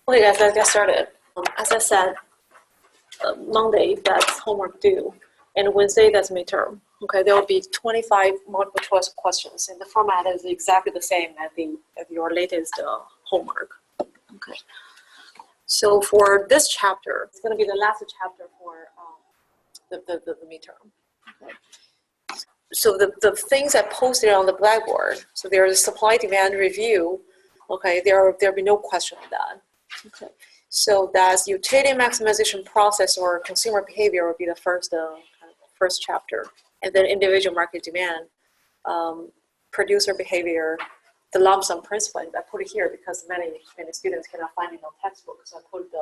Okay, guys, let's get started. As I said, Monday, that's homework due, and Wednesday, that's midterm. Okay, there will be 25 multiple choice questions, and the format is exactly the same as your latest homework. Okay. So for this chapter, it's going to be the last chapter for the midterm. Okay. So the things I posted on the Blackboard, so there's a supply-demand review. Okay, there'll be no question on that. Okay, so that's utility maximization process or consumer behavior will be the first chapter, and then individual market demand, producer behavior, the lump sum principle. I put it here because many students cannot find it on textbook, so I put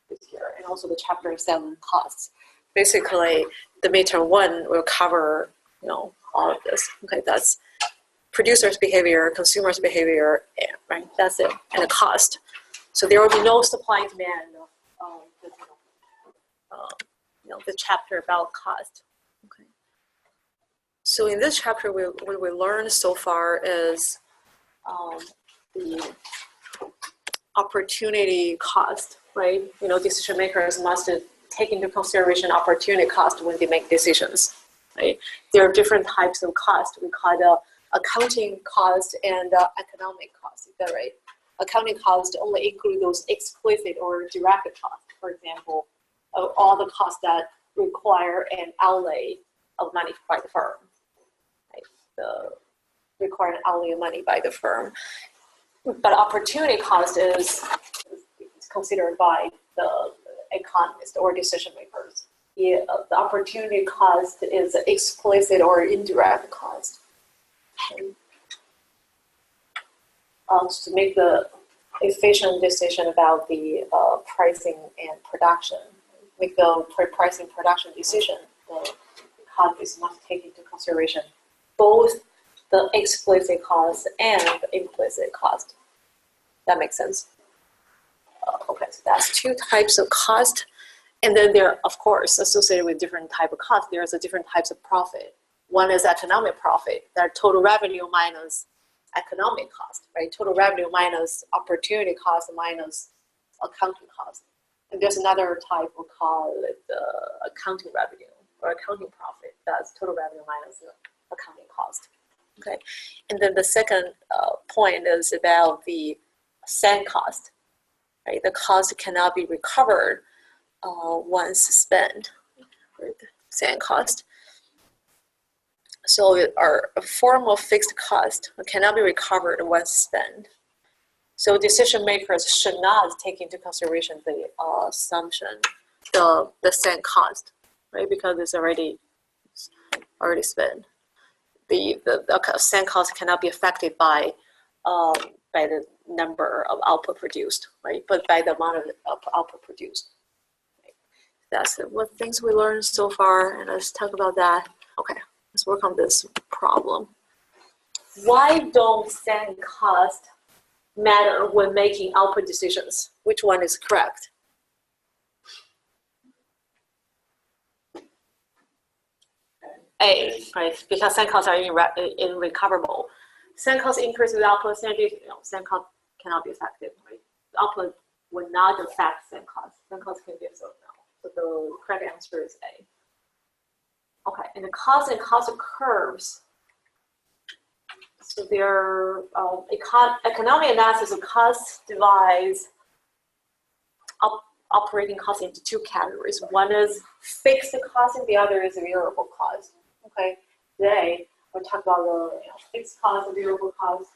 this here, and also the chapter 7 costs. Basically, the midterm 1 will cover all of this. Okay, that's producers' behavior, consumers' behavior, right? That's it, and the cost. So there will be no supply and demand the chapter about cost. Okay. So in this chapter, what we learned so far is the opportunity cost, right? Decision makers must take into consideration opportunity cost when they make decisions, right? There are different types of cost. We call the accounting cost and economic cost. Is that right? Accounting costs only include those explicit or direct costs. For example, all the costs that require an outlay of money by the firm. Right? Require an outlay of money by the firm. But opportunity cost is considered by the economists or decision makers. The opportunity cost is explicit or indirect cost. To make the efficient decision about the pricing and production, make the pricing production decision, the economists must take into consideration both the explicit cost and the implicit cost. That makes sense? Okay, so that's 2 types of cost. And then there, of course, associated with different type of cost, there's a different types of profit. One is economic profit, that total revenue minus economic cost, right? Total revenue minus opportunity cost minus accounting cost. And there's another type we call it accounting revenue or accounting profit. That's total revenue minus the accounting cost. Okay, and then the second point is about the sunk cost, right? The cost cannot be recovered once spent, right? Sunk cost. So it are a form of fixed cost that cannot be recovered once spent. So decision makers should not take into consideration the assumption, the sunk cost, right? Because it's already spent. The sunk cost cannot be affected by the number of output produced, right? But by the amount of output produced. Right? That's what things we learned so far, and let's talk about that. Okay. Let's work on this problem. Why don't sunk cost matter when making output decisions? Which one is correct? A, right? Because sunk costs are irrecoverable. Sunk costs increase with output, sunk cost cannot be affected, right? The output will not affect sunk cost. Sunk cost can be absorbed now. So the correct answer is A. Okay, and the cost and cost curves. So their economic analysis of cost divides operating costs into 2 categories. One is fixed cost and the other is variable cost. Okay, today we'll talk about the fixed cost and variable cost,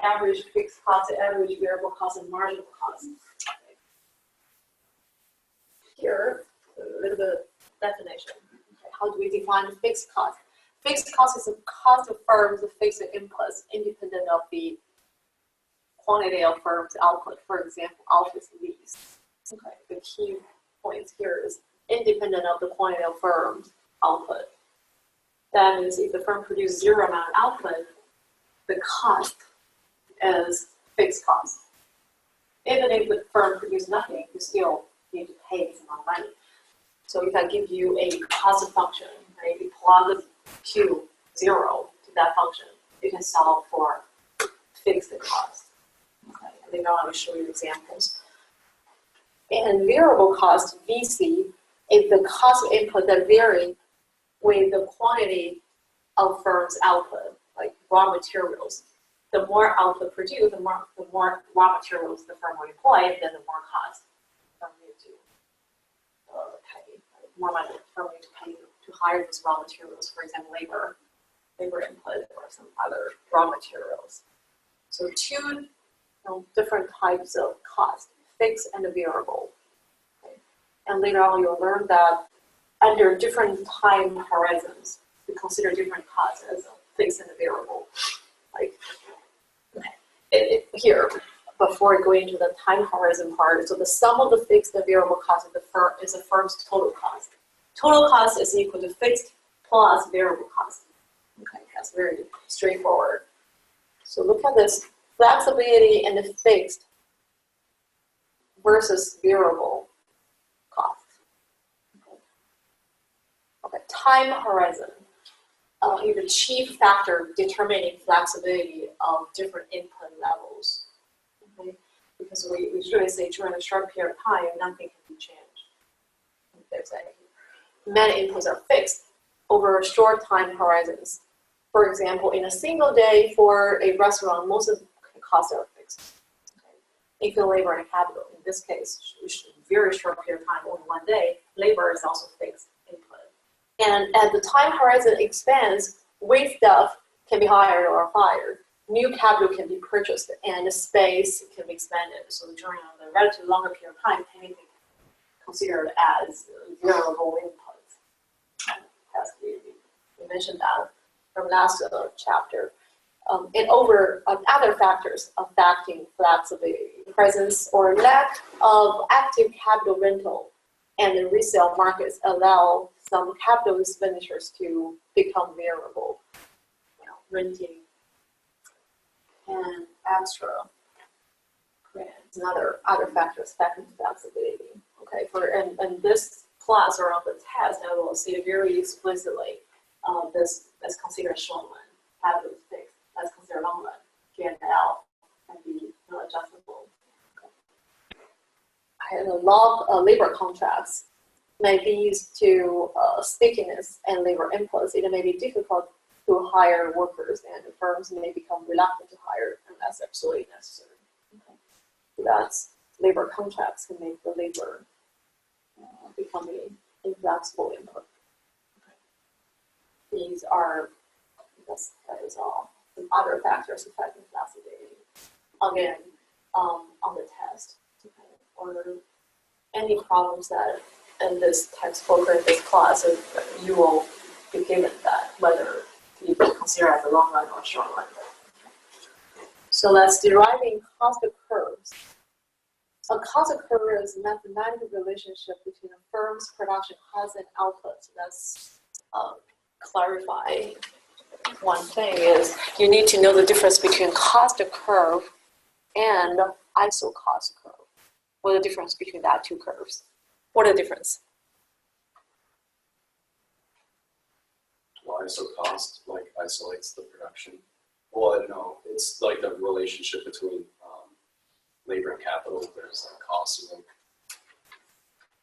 average fixed cost, average variable cost, and marginal cost. Okay. Here, a little bit of definition. How do we define fixed cost? Fixed cost is the cost of firms' fixed inputs independent of the quantity of firms' output. For example, office lease. Okay, the key points here is independent of the quantity of firms' output. That means if the firm produces 0 amount of output, the cost is fixed cost. Even if the firm produces nothing, you still need to pay some amount of money. So if I give you a cost function, right, you plug Q0 to that function, you can solve for fixed cost. Okay, and then I will show you examples. And variable cost, VC, is the cost of input that vary with the quantity of firm's output, like raw materials. The more output produced, the more raw materials the firm will employ, then the more cost the firm need to pay. More money the firm need to pay to hire these raw materials, for example, labor input, or some other raw materials. So two different types of cost, fixed and variable. Okay. And later on, you'll learn that under different time horizons, we consider different costs as a fixed and a variable. Like here, before going into the time horizon part, so the sum of the fixed and variable cost of the firm is a firm's total cost. Total cost is equal to fixed plus variable cost. Okay, that's very straightforward. So look at this flexibility and the fixed versus variable cost. Okay, time horizon is the chief factor determining flexibility of different input levels. Okay, because we usually say during a short period of time, nothing can be changed. There's many inputs are fixed over short time horizons. For example, in a single day for a restaurant, most of the costs are fixed. Okay. Income, labor, and capital. In this case, very short period of time, only one day, labor is also fixed input. And as the time horizon expands, waste stuff can be hired or fired. New capital can be purchased, and the space can be expanded. So during a relatively longer period of time, anything considered as variable inputs. We mentioned that from last chapter. And over other factors affecting flexibility, presence or lack of active capital rental and the resale markets allow some capital expenditures to become variable. Renting and extra grants and other factors affecting flexibility. Okay, and this class or on the test, I will see it very explicitly. This is considered short run, capital is fixed. That's considered long run. P&L can be adjustable. Okay. And a lot of labor contracts may be used to stickiness and labor inputs. It may be difficult to hire workers, and the firms may become reluctant to hire unless absolutely necessary. Okay. So that's labor contracts can make the labor becoming inflexible input. Okay. These are, that is all. Some other factors affecting flexibility. Again, on the test, okay, or any problems that in this textbook or in this class, you will be given that, whether you consider as a long run or short run. So let's deriving cost curves. A cost curve is a mathematical relationship between a firm's production cost and output. So let's clarify. One thing is you need to know the difference between cost curve and ISO cost curve. What is the difference between that two curves? What is the difference? Well, ISO cost isolates the production. Well, no, it's like the relationship between labor and capital. There's cost and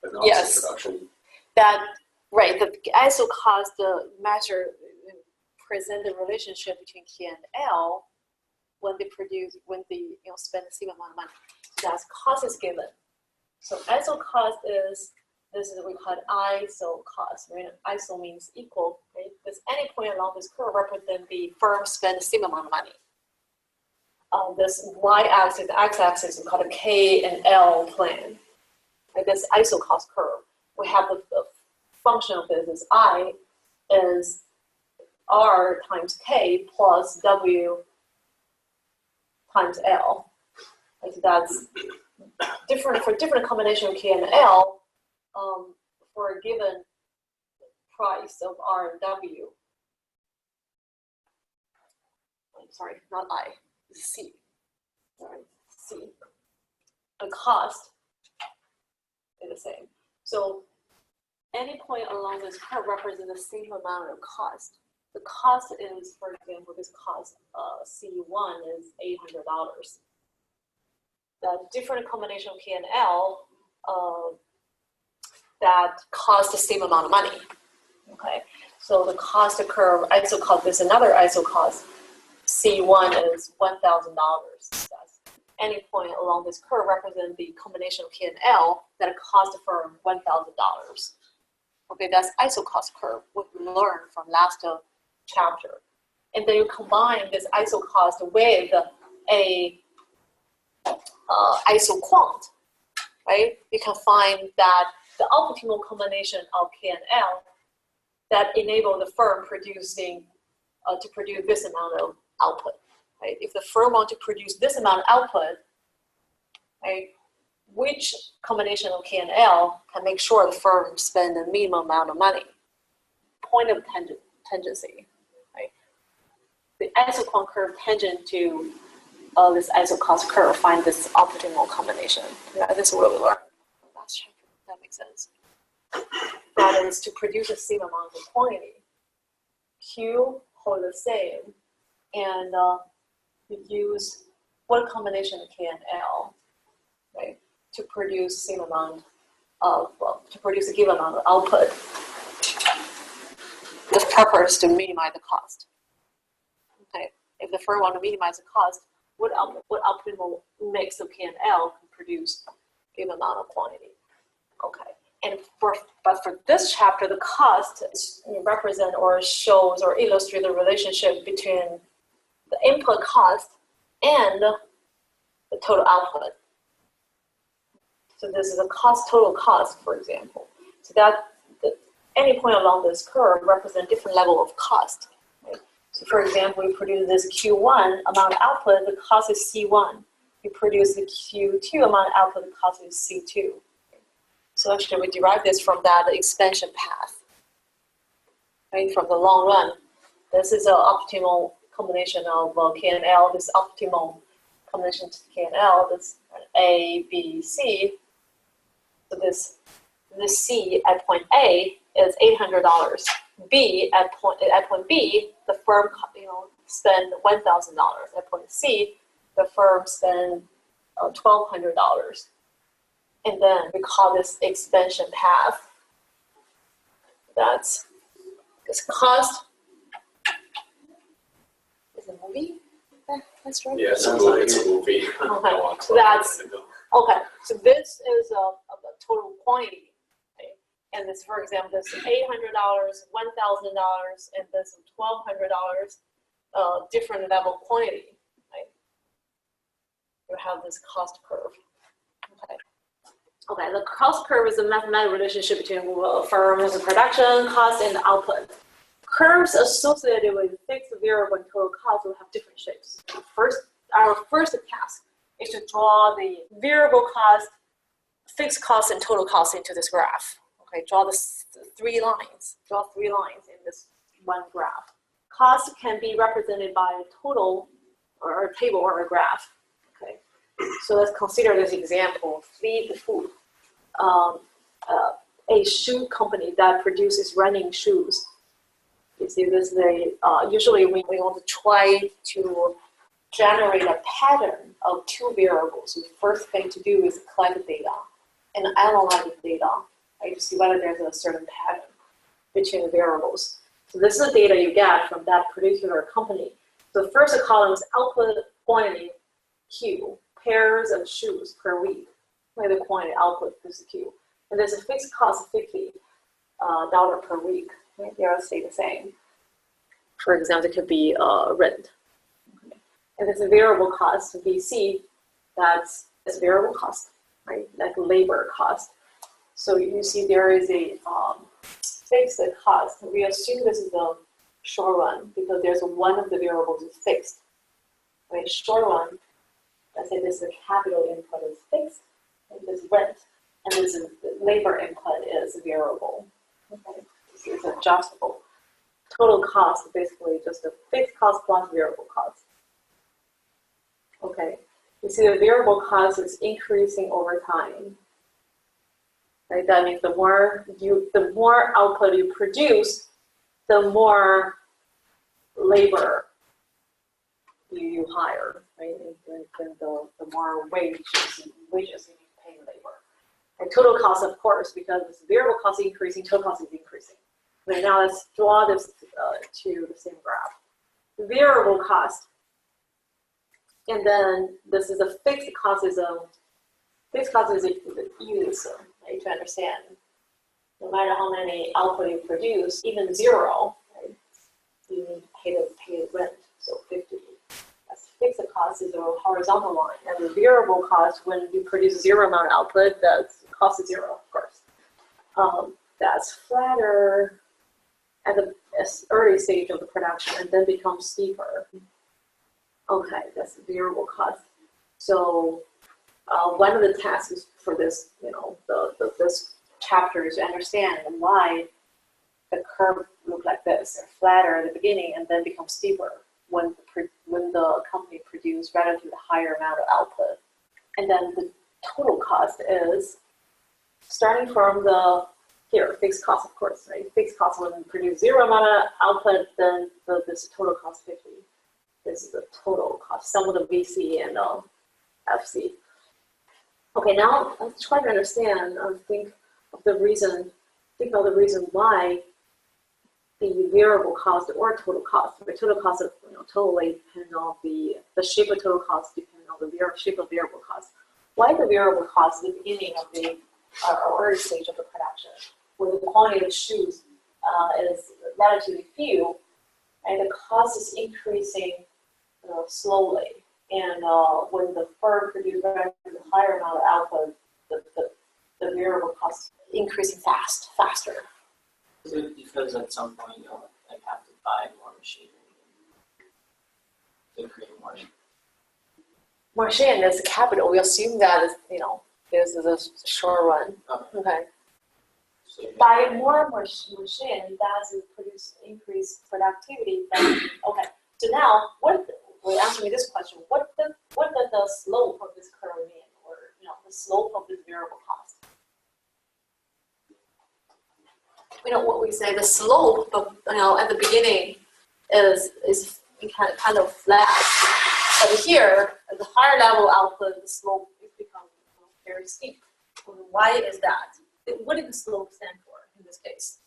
but not yes. production. That right. The ISO cost measure present the relationship between K and L when they spend the same amount of money. So that's cost is given. So ISO cost is this is we call it ISO cost. Right? ISO means equal. Right? Because any point along this curve represent the firm spend the same amount of money. This y-axis, the x-axis is called a K and L plan. Right? This ISO cost curve. We have the function of this is I is R times K plus W times L. And so that's different for different combination of K and L for a given price of R and W. Sorry, not I, C. Sorry, C. The cost is the same. So any point along this curve represents the same amount of cost. The cost is, for example, this cost C1 is $800. The different combination of K and L that cost the same amount of money. Okay, so the cost curve, ISO cost, there's another ISO cost. C1 is $1,000. Any point along this curve represents the combination of K and L that cost the firm $1,000. Okay, that's ISO cost curve, what we learned from last chapter. And then you combine this ISO cost with a ISO quant, right? You can find that the optimal combination of K and L that enable the firm producing to produce this amount of output, right? If the firm wants to produce this amount of output, right, which combination of K and L can make sure the firm spend the minimum amount of money? Point of tangency, right? The ISO quant curve tangent to this ISO cost curve find this optimal combination. Yeah, this is what we learned last chapter. That makes sense. That is to produce the same amount of quantity. Q hold the same, and we use what combination of K and L, right, to produce same amount of to produce a given amount of output. The purpose to minimize the cost. Okay, if the firm want to minimize the cost, what optimal mix of K and L can produce given amount of quantity. Okay. And for this chapter, the cost represent or shows or illustrate the relationship between the input cost and the total output. So this is a total cost, for example. So that any point along this curve represent different level of cost. Right? So for example, we produce this Q1 amount of output, the cost is C1. You produce the Q2 amount of output, the cost is C2. So actually, we derive this from that expansion path, right? From the long run, this is an optimal combination of K and L. This optimal combination of K and L. This A, B, C. So this C at point A is $800. B at point B, the firm spend $1,000. At point C, the firm spend $1,200. And then we call this expansion path. That's this cost. Is it a movie? That's right. Yeah, it's a movie. It's a movie. Okay. So that's okay. So this is a total quantity. Okay? And this, for example, this $800, $1,000, and this $1,200, different level quantity. Right? You have this cost curve. Okay. Okay, the cost curve is a mathematical relationship between firms' production cost and output. Curves associated with fixed, variable, and total cost will have different shapes. Our first task is to draw the variable cost, fixed cost, and total cost into this graph. Okay, draw the three lines. Draw 3 lines in this one graph. Cost can be represented by a total or a table or a graph. Okay. So let's consider this example, feed food. A shoe company that produces running shoes. You see this, usually we want to try to generate a pattern of 2 variables. The first thing to do is collect data and analyze the data, right, to see whether there's a certain pattern between the variables. So this is the data you get from that particular company. So the first column is output quantity Q, pairs of shoes per week. Like the quantity output is Q. And there's a fixed cost of $50 per week. Right? They all stay the same. For example, it could be rent. Okay. And there's a variable cost, VC, that's variable cost, right? Like labor cost. So you see there is a fixed cost. We assume this is a short run because there's one of the variables is fixed. Right? Short run, let's say this is the capital input is fixed, and this rent, and this is labor input is variable. Okay. This is adjustable. Total cost is basically just a fixed cost plus variable cost. Okay. You see the variable cost is increasing over time. Right? That means the more output you produce, the more labor you hire, right? And the more wages you need to pay labor. And total cost, of course, because this variable cost is increasing, total cost is increasing. Okay, now let's draw this to the same graph. Variable cost, and then this is a fixed cost is a use, right, to understand. No matter how many output you produce, even 0, right, you need to pay the rent. So 50. That's fixed cost is a horizontal line, and the variable cost when you produce 0 amount of output, that's cost is 0, of course. That's flatter at the early stage of the production, and then becomes steeper. Okay, that's the variable cost. So one of the tasks for this, this chapter is to understand why the curve look like this. They're flatter at the beginning and then become steeper when the company produces relatively higher amount of output. And then the total cost is starting from fixed cost, of course, right? Fixed cost when you produce 0 amount of output, then this total cost 50. This is the total cost, sum of the VC and FC. Okay, now let's try to understand or think of the reason why the variable cost or total cost. The total cost totally depends on the shape of total cost depends on the shape of variable cost. Why the variable cost at the beginning of the early stage of the production, where the quantity of shoes is relatively few, and the cost is increasing slowly. And when the firm produces a higher amount of output, the variable cost increasing faster. Is it because at some point you'll have to buy more machinery to create more? Machine is capital. We assume that this is a short run. Okay. So Buy more machine, that is produce increased productivity. Okay. So now, will answer me this question: what does the slope of this curve mean, or the slope of this variable cost? What we say, the slope of, at the beginning is kind of flat, but here at the higher level output, the slope is becoming very steep. Why is that? What did the slope stand for in this case?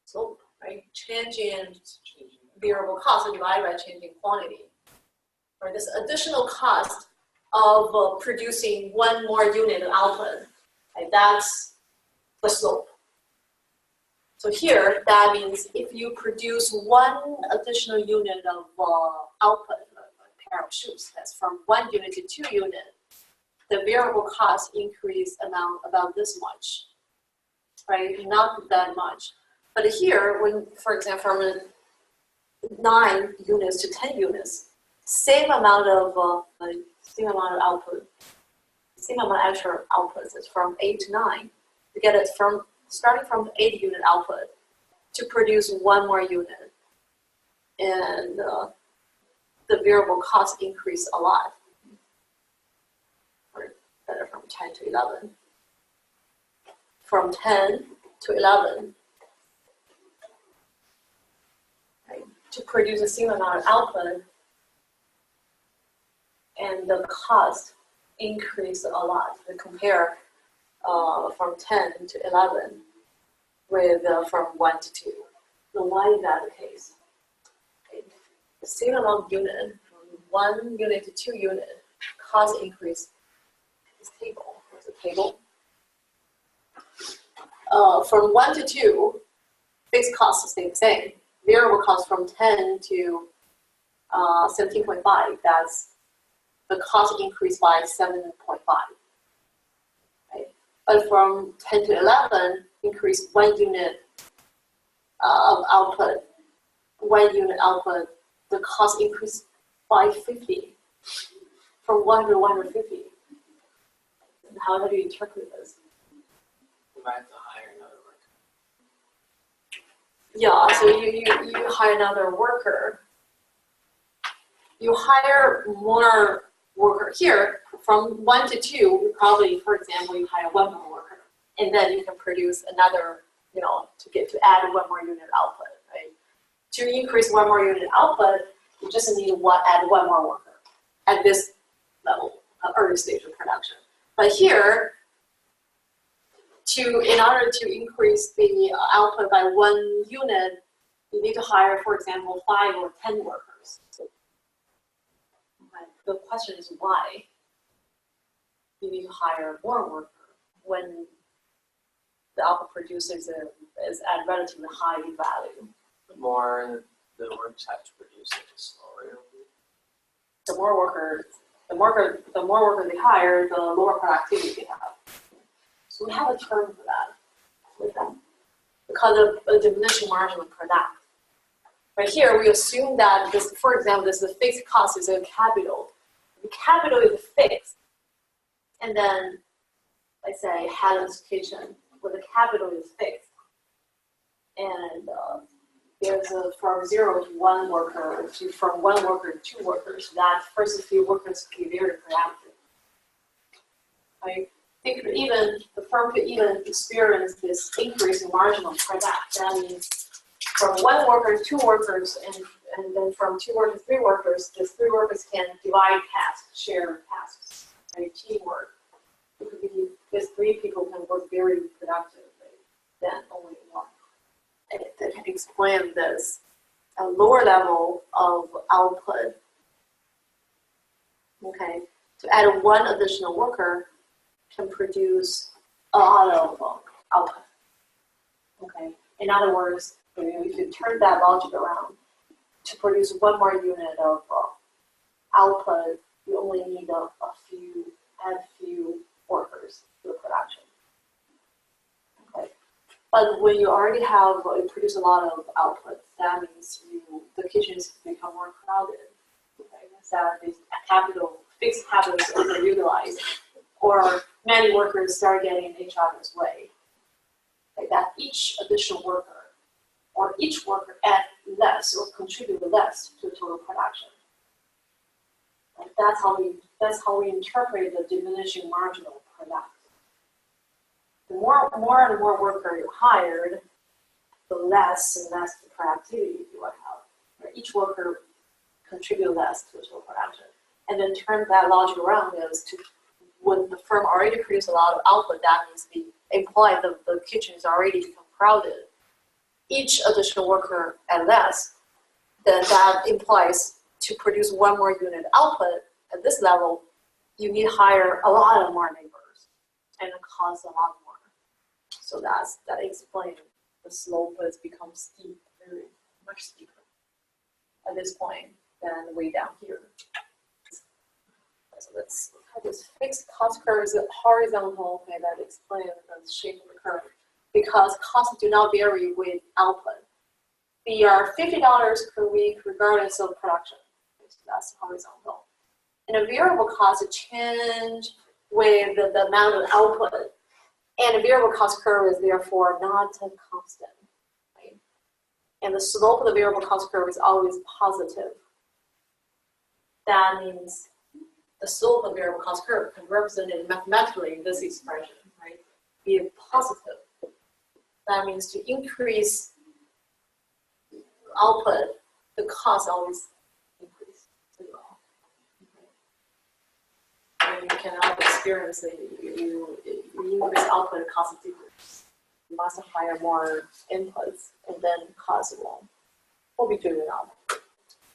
Slope, right? Change in variable cost divided by changing quantity. Or this additional cost of producing one more unit of output, right? That's the slope. So here, that means if you produce one additional unit of output, a pair of shoes, that's from 1 unit to 2 units, the variable cost increase amount about this much, right? Not that much. But here, when, for example, from 9 units to 10 units, same amount of output, same amount of actual outputs is from 8 to 9. You get it starting from 8 unit output to produce 1 more unit, and the variable cost increase a lot. Or better, from 10 to 11. From 10 to 11. Right? To produce the same amount of output, and the cost increase a lot. We compare from 10 to 11 with from 1 to 2. So why is that the case? Okay. The same amount of unit, from 1 unit to 2 unit, cost increase. This table, what's the table? From 1 to 2, fixed costs stay the same. Variable cost from 10 to 17.5, that's the cost increased by 7.5. Right? But from 10 to 11, increase 1 unit of output. 1 unit output, the cost increased by 50. From 100 to 150. How do you interpret this? you might have to hire another worker. Yeah, so you hire another worker. You hire more worker. Here, from 1 to 2, you probably, for example, you hire 1 more worker. And then you can produce another, to add 1 more unit output, right? To increase 1 more unit output, you just need add 1 more worker at this level, early stage of production. But here, in order to increase the output by 1 unit, you need to hire, for example, 5 or 10 workers. The question is why you need to hire more workers when the output produced is at relatively high value. The more the workers have to produce, the slower it'll be. The more workers they hire, the lower productivity they have. So we have a term for that with them because of a diminishing marginal product. Right here, we assume that this, for example, this is the fixed cost is a capital. The capital is fixed, and then I say had a situation where the capital is fixed, and there's a from 0 to 1 worker to from 1 worker to 2 workers. That first few workers can be very productive. I think even the firm could even experience this increase in marginal product. That means from 1 worker to 2 workers, and then from 2 workers to 3 workers, these 3 workers can divide tasks, share tasks, right? Teamwork. It could be these 3 people can work very productively than only 1. And that can explain this a lower level of output. Okay, to add 1 additional worker can produce a lot of output. Okay, in other words, we could turn that logic around. To produce 1 more unit of output, you only need a few workers to the production. Okay, but when you already have produce a lot of output, that means the kitchens become more crowded. Okay, that the fixed capital is underutilized, or many workers start getting in each other's way. Okay, that each additional worker or each worker add less or contribute less to total production. And that's how we interpret the diminishing marginal product. The more and more worker you hired, the less and less the productivity you will have. Right? Each worker contribute less to total production. And then turn that logic around is to when the firm already produced a lot of output, that means the kitchen is already become crowded. Each additional worker add less, then that implies to produce 1 more unit output at this level, you need to hire a lot of more laborers, and it costs a lot more. So that explains the slope has become steep, very much steeper at this point than way down here. So let's look at this fixed cost curve is horizontal. Okay, that explains the shape of the curve. Because costs do not vary with output. They are $50 per week regardless of production. So that's horizontal. And a variable cost change with the amount of output. And a variable cost curve is therefore not constant. Right? And the slope of the variable cost curve is always positive. That means the slope of the variable cost curve can represent it mathematically in this expression, right? Be positive. That means to increase output, the cost always increase as well. Okay. And you cannot experience it. You increase output, the cost decreases. You must hire more inputs, and then cost will be driven up.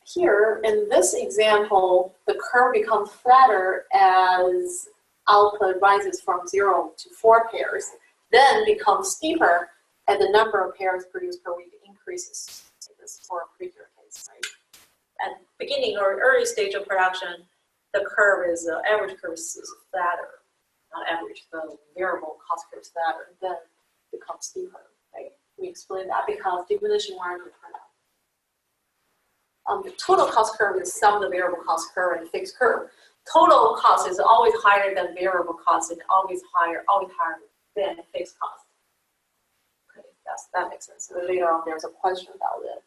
Here, in this example, the curve becomes flatter as output rises from 0 to 4 pairs, then becomes steeper and the number of pairs produced per week increases. So this is for a previous case, right? At the beginning or early stage of production, the average curve is flatter, not average, the variable cost curve is flatter, and then becomes steeper, right? We explain that because diminishing marginal product. The total cost curve is sum of the variable cost curve and fixed curve. Total cost is always higher than variable cost and always higher than fixed cost. Okay, that makes sense. So later on, there's a question about it.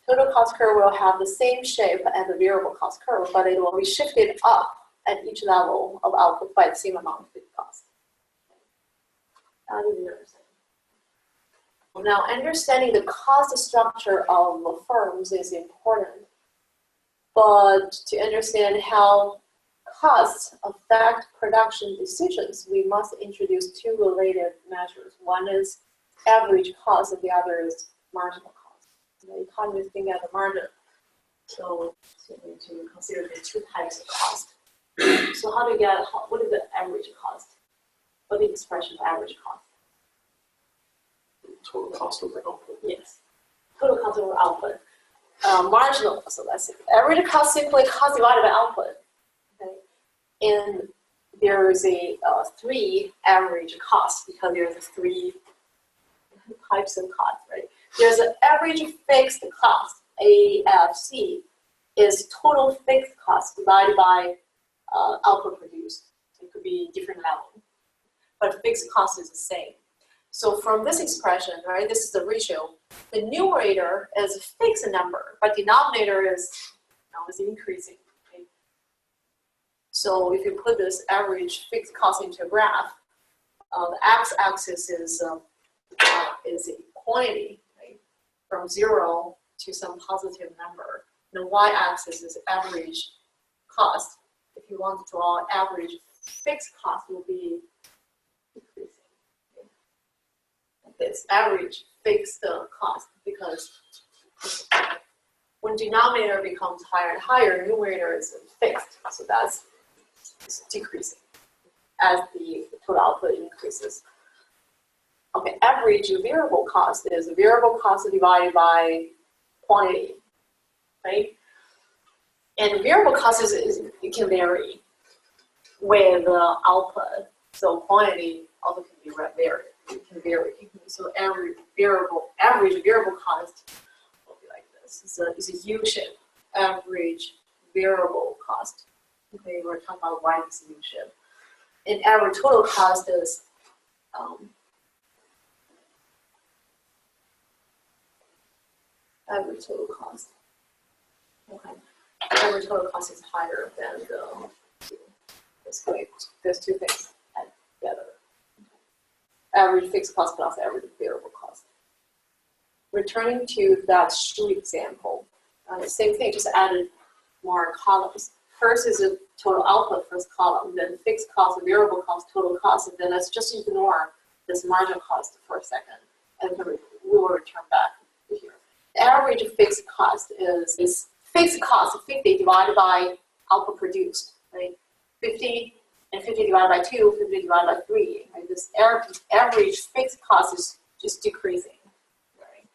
Total cost curve will have the same shape as the variable cost curve, but it will be shifted up at each level of output by the same amount of fixed cost. That is interesting. Now, understanding the cost structure of firms is important, but to understand how costs affect production decisions, we must introduce two related measures. One is average cost and the other is marginal cost. The economists think at the margin. So we need to consider the two types of cost. So how do you get, what is the average cost? What is the expression of average cost? Total cost over output. Yes, total cost over output. Marginal, so let's see. Average cost simply cost divided by output. Okay, and there is a three average cost because there's three types of cost, right? There's an average fixed cost, AFC, is total fixed cost divided by output produced. It could be different level, but fixed cost is the same. So from this expression, right, this is the ratio. The numerator is a fixed number, but denominator is, is increasing. Okay? So if you put this average fixed cost into a graph, the x-axis is a quantity, right, from 0 to some positive number. The y-axis is average cost. If you want to draw average fixed cost, will be decreasing. This average fixed cost, because when denominator becomes higher and higher, numerator is fixed, so that's decreasing as the total output increases. Okay, average variable cost is variable cost divided by quantity, right? And variable cost it can vary with output, so quantity also can be varied. It can vary. So average variable cost will be like this. It's a U-shape. Average variable cost. Okay, we're talking about why it's a U-shape. And average total cost is average total cost. Okay, average total cost is higher than this way. There's two things together. Average fixed cost plus average variable cost. Returning to that shoe example, same thing, just added more columns. First is the total output, first column, then fixed cost, variable cost, total cost, and then let's just ignore this marginal cost for a second, and we will return back to here. The average fixed cost is fixed cost 50 divided by output produced, right? 50 and 50 divided by 2, 50 divided by 3. Right? This average fixed cost is just decreasing. Right?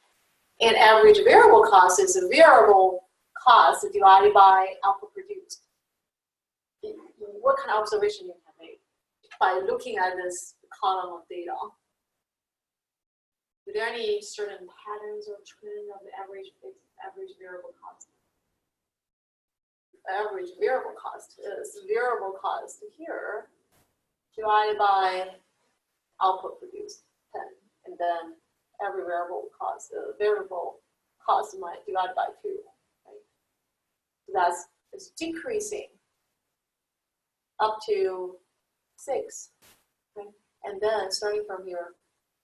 And average variable cost is a variable cost divided by output produced. What kind of observation you can make by looking at this column of data? Are there any certain patterns or trend of the average variable cost? Average variable cost is variable cost here divided by output produced 10, and then every variable cost might divide by 2. Right? So it's decreasing up to 6, right? And then starting from here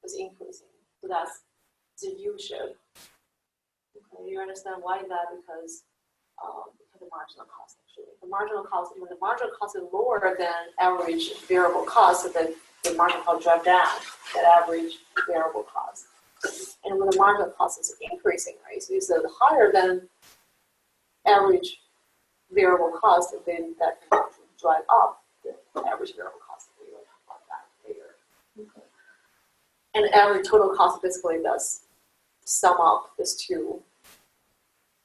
is increasing. So that's the U-shape. Okay, you understand why that? Because the marginal cost actually. The marginal cost, when the marginal cost is lower than average variable cost, then the marginal cost drive down that average variable cost. And when the marginal cost is increasing, right? So it's higher than average variable cost, and then that can drive up the average variable cost. We will talk about that later. Okay. And average total cost basically does sum up these two,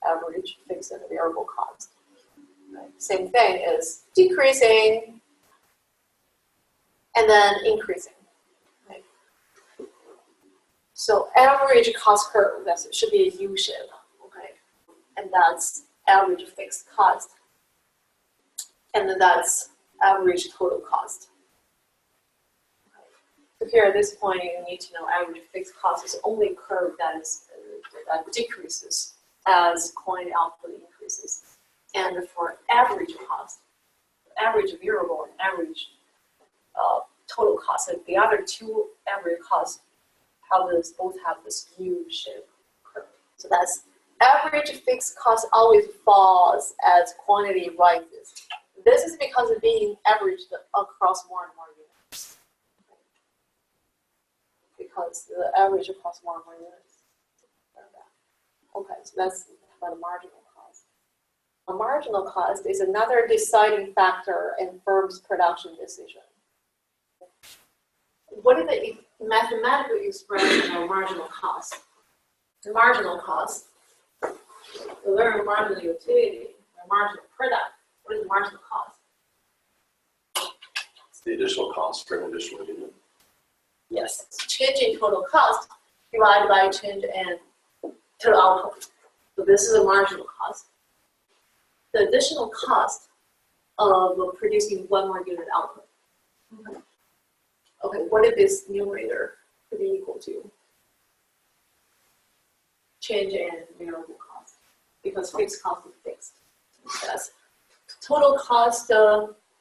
average fixed and variable cost. Right. Same thing is decreasing and then increasing. Right. So average cost curve, that should be a U-shape. Okay, and that's average fixed cost, and then that's average total cost. Okay. So here at this point, you need to know average fixed cost is only a curve that decreases as quantity output increases. And for average cost, average variable and average total cost, and the other two average costs both have this U-shape curve. So that's average fixed cost always falls as quantity rises. This is because it's being averaged across more and more units. Because the average across more and more units. Okay, so that's about the marginal cost. A marginal cost is another deciding factor in firm's production decision. What is the mathematical expression of marginal cost? The marginal cost, we learn marginal utility, or marginal product. What is the marginal cost? It's the additional cost for an additional unit. Yes, it's change in total cost divided by change in total output. So this is a marginal cost. The additional cost of producing one more unit output. Okay, what if this numerator could be equal to change in variable cost? Because fixed cost is fixed. That's total cost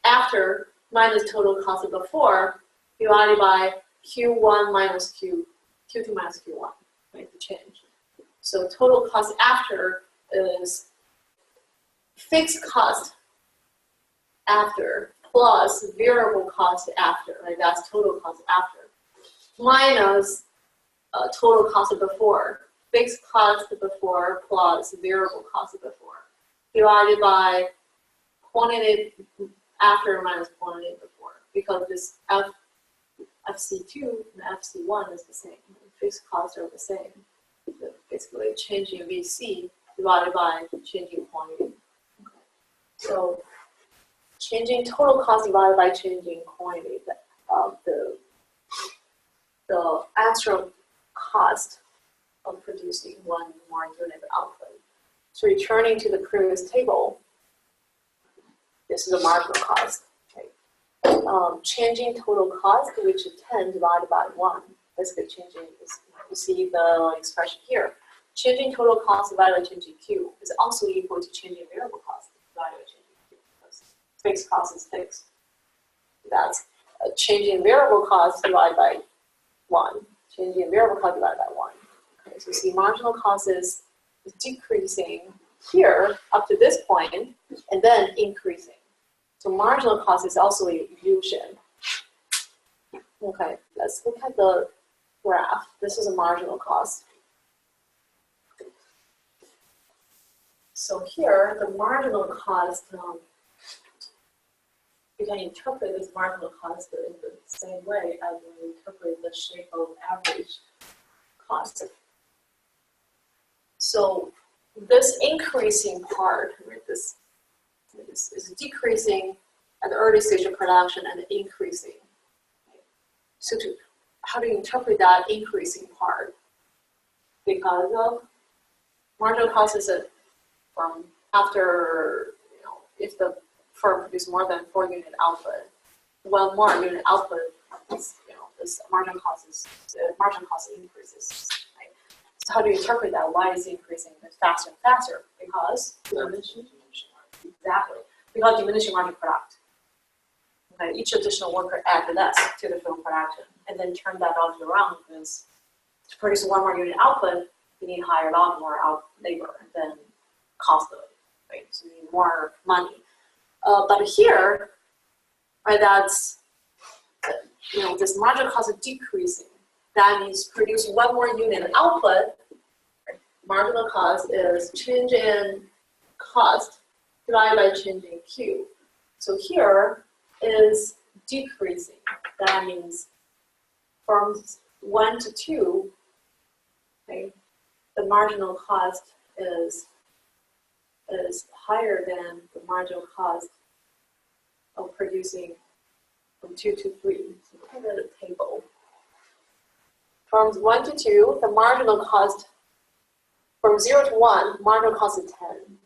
after minus total cost before divided by Q1 minus Q2 minus Q1, right, the change. So total cost after is fixed cost after plus variable cost after, right, that's total cost after, minus total cost before, fixed cost before plus variable cost before, divided by quantity after minus quantity before, because this FC2 and FC1 is the same. Fixed costs are the same. So basically, changing VC divided by changing quantity. Okay. So, changing total cost divided by changing quantity. The actual cost of producing one more unit output. So, returning to the previous table, this is the marginal cost. Changing total cost, which is 10 divided by 1. Basically changing is, you see the expression here. Changing total cost divided by changing Q is also equal to changing variable cost divided by changing Q. Because fixed cost is fixed. That's changing variable cost divided by 1. Changing variable cost divided by 1. Okay, so see marginal cost is decreasing here up to this point and then increasing. So marginal cost is also a illusion. Okay, let's look at the graph. This is a marginal cost. So here, the marginal cost, you can interpret this marginal cost in the same way as we interpret the shape of average cost. So this increasing part, right, this is decreasing at the early stage of production and increasing. So how do you interpret that increasing part? Because of marginal cost is from after, if the firm produces more than 4 unit output, one more unit output, this marginal cost increases. Right? So how do you interpret that? Why is it increasing faster and faster? Because exactly. Because diminishing margin product. Okay, each additional worker adds less to the film production, and then turn that logic around because to produce one more unit output, you need to hire a lot more labor and then cost of it, right? So you need more money. But here, right, that's this marginal cost is decreasing. That means producing one more unit output. Right? Marginal cost is change in cost divided by changing Q. So here is decreasing. That means from 1 to 2, okay, the marginal cost is higher than the marginal cost of producing from 2 to 3. So look at the table. From 1 to 2, the marginal cost, from 0 to 1, marginal cost is 10,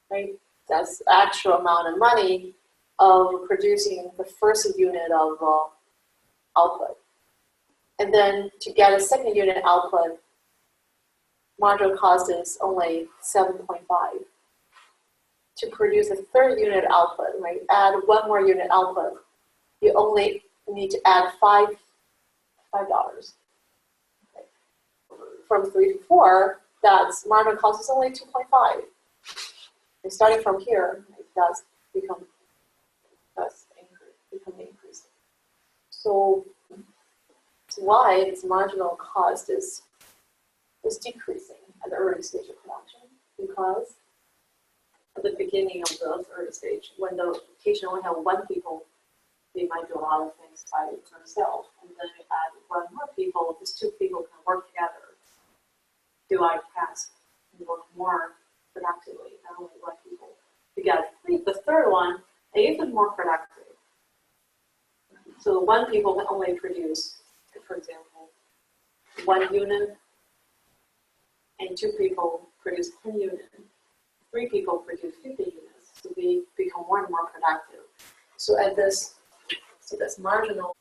right? That's the actual amount of money of producing the first unit of output. And then to get a second unit output, marginal cost is only 7.5. To produce a third unit output, right, add one more unit output, you only need to add $5. Okay. From 3 to 4, that's marginal cost is only 2.5. And starting from here, it does become why its marginal cost is decreasing at the early stage of production, because at the beginning of the early stage, when the patient only have one people, they might do a lot of things by themselves. And then you add one more people, these two people can work together, divide tasks, and work more productively, not only one people. You get the third one, even more productive. So one people can only produce, for example, 1 unit, and 2 people produce 10 units. 3 people produce 50 units, so they become more and more productive. So at this marginal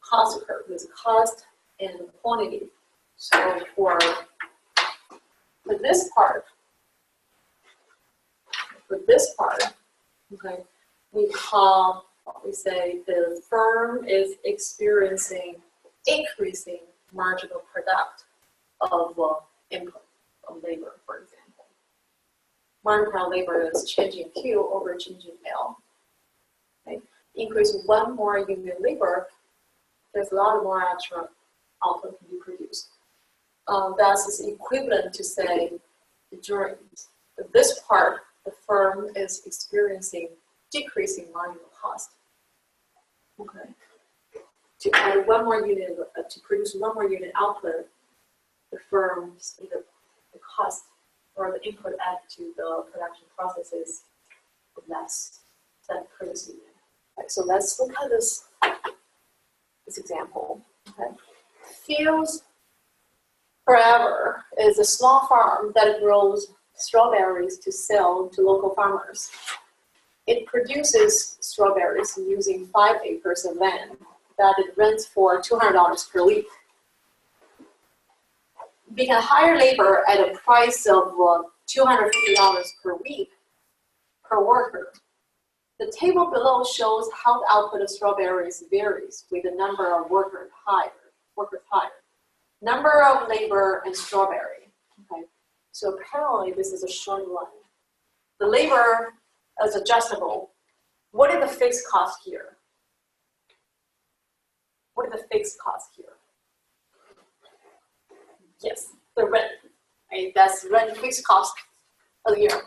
cost curve, there's cost and quantity. So for this part, okay, we say the firm is experiencing increasing marginal product of input of labor, for example. Marginal labor is changing Q over changing L. Okay. Increase 1 more unit labor, there's a lot more extra output can be produced. That's equivalent to say during this part, the firm is experiencing decreasing marginal cost. Okay. To add 1 more unit, to produce 1 more unit output, the firm's the cost or the input added to the production process is less than previous unit. Right, so let's look at this example. Okay. Fields Forever is a small farm that grows strawberries to sell to local farmers. It produces strawberries using 5 acres of land that it rents for $200 per week. We can hire labor at a price of $250 per week per worker. The table below shows how the output of strawberries varies with the number of workers hired. Number of labor and strawberry. Okay. So apparently this is a short line. The labor is adjustable. What is the fixed cost here? What is the fixed cost here? Yes, the rent. Right? That's rent fixed cost of the year.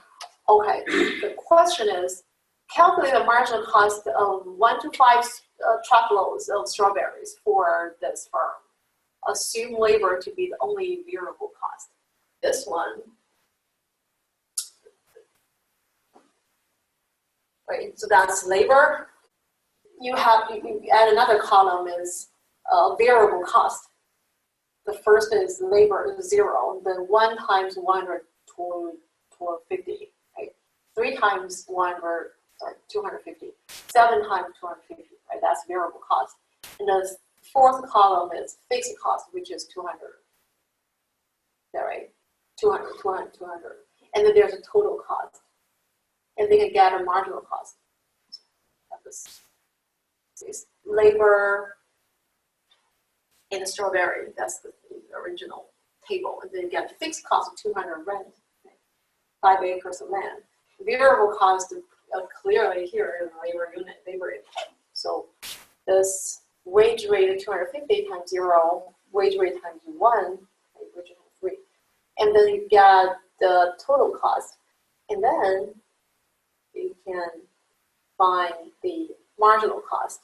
Okay. The question is, calculate the marginal cost of 1 to 5 truckloads of strawberries for this firm. Assume labor to be the only variable cost. This one, right? So that's labor. You add another column is variable cost. The first is labor is 0. Then 1 times 1 or 250. Right? 3 times 1 or 250. 7 times 250. Right? That's variable cost. And the 4th column is fixed cost, which is 200. Is that right? 200. And then there's a total cost. And they can get a marginal cost. This labor in the strawberry, that's the original table. And then you get fixed cost of 200 rent, 5 acres of land. Variable cost clearly here is labor unit, labor input. So this wage rate of 250 times 0, wage rate times 1, wage rate times 3. And then you get the total cost. And then you can find the marginal cost.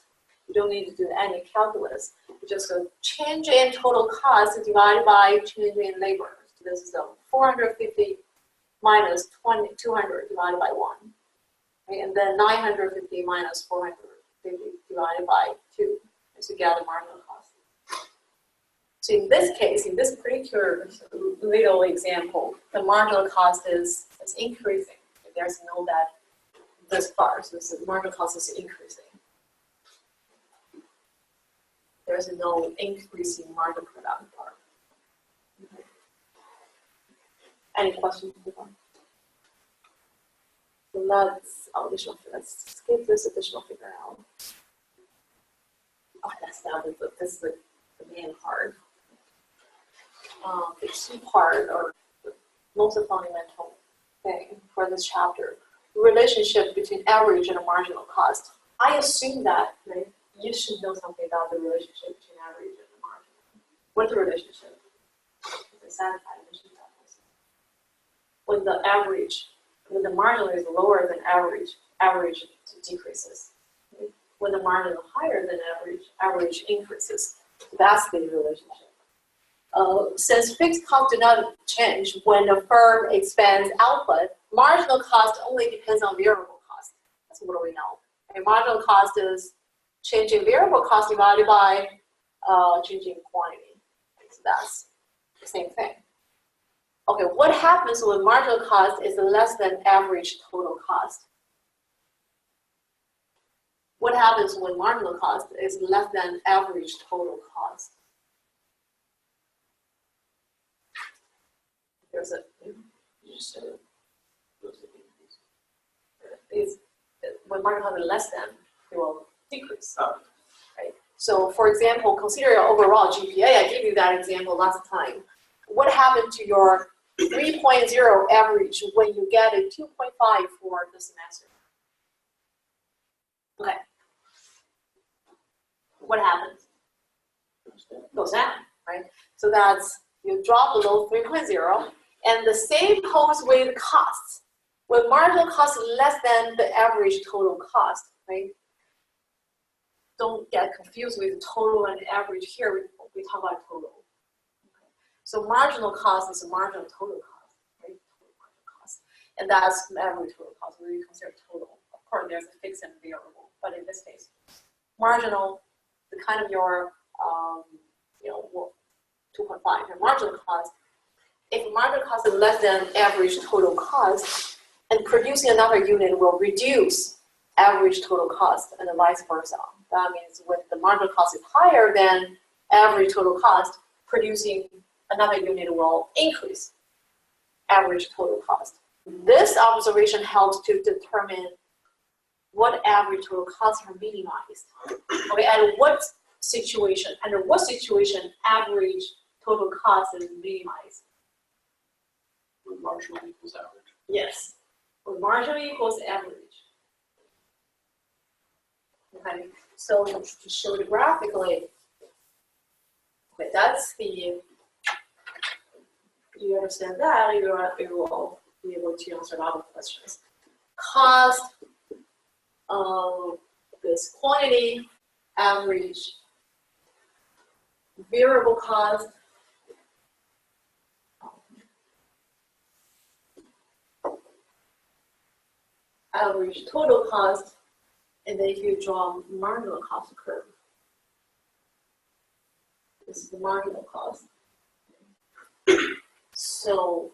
You don't need to do any calculus. You just go change in total cost divided by change in labor. So this is 450 minus 200 divided by 1. Okay? And then 950 minus 450 divided by 2. To get the marginal cost. So in this case, in this particular little example, the marginal cost is increasing. There's no that this part, so the marginal cost is increasing. There's no increasing marginal product part. Okay. Any questions? Let's skip this additional figure out. Oh, that's now this is the main part. The key part, or the most fundamental thing for this chapter, the relationship between average and marginal cost. I assume that right, you should know something about the relationship between average and marginal. What's the relationship? It's a satisfied relationship. When the average, when the marginal is lower than average, average decreases. When the marginal is higher than average, average increases. That's the relationship. Since fixed costs do not change when the firm expands output, marginal cost only depends on variable cost. That's what we know. And marginal cost is changing variable cost divided by changing quantity. So that's the same thing. Okay, what happens when marginal cost is less than average total cost? What happens when marginal cost is less than average total cost? There's a when marginal cost is less than, it will decrease. Oh. Right? So for example, consider your overall GPA. I gave you that example last time. What happened to your 3.0 average when you get a 2.5 for the semester? Okay. What happens? Goes down, right? So that's, you drop below 3.0, and the same holds with costs. When marginal cost is less than the average total cost, right? Don't get confused with total and average here. We talk about total. Okay. So marginal cost is a marginal total cost, right? Total marginal cost. And that's the average total cost. We consider total. Of course, there's a fixed and variable, but in this case, marginal, the kind of your, 2.5, and marginal cost. If marginal cost is less than average total cost, and producing another unit will reduce average total cost, and vice versa. That means when the marginal cost is higher than average total cost, producing another unit will increase average total cost. This observation helps to determine what average total costs are minimized. Okay, under what situation average total cost is minimized? When marginal equals average. Yes, when marginal equals average. Okay, so to show it graphically, okay, that's the, you understand that, you will be able to answer a lot of questions. Cost of this quantity, average, variable cost, average total cost, and then if you draw marginal cost curve, this is the marginal cost. So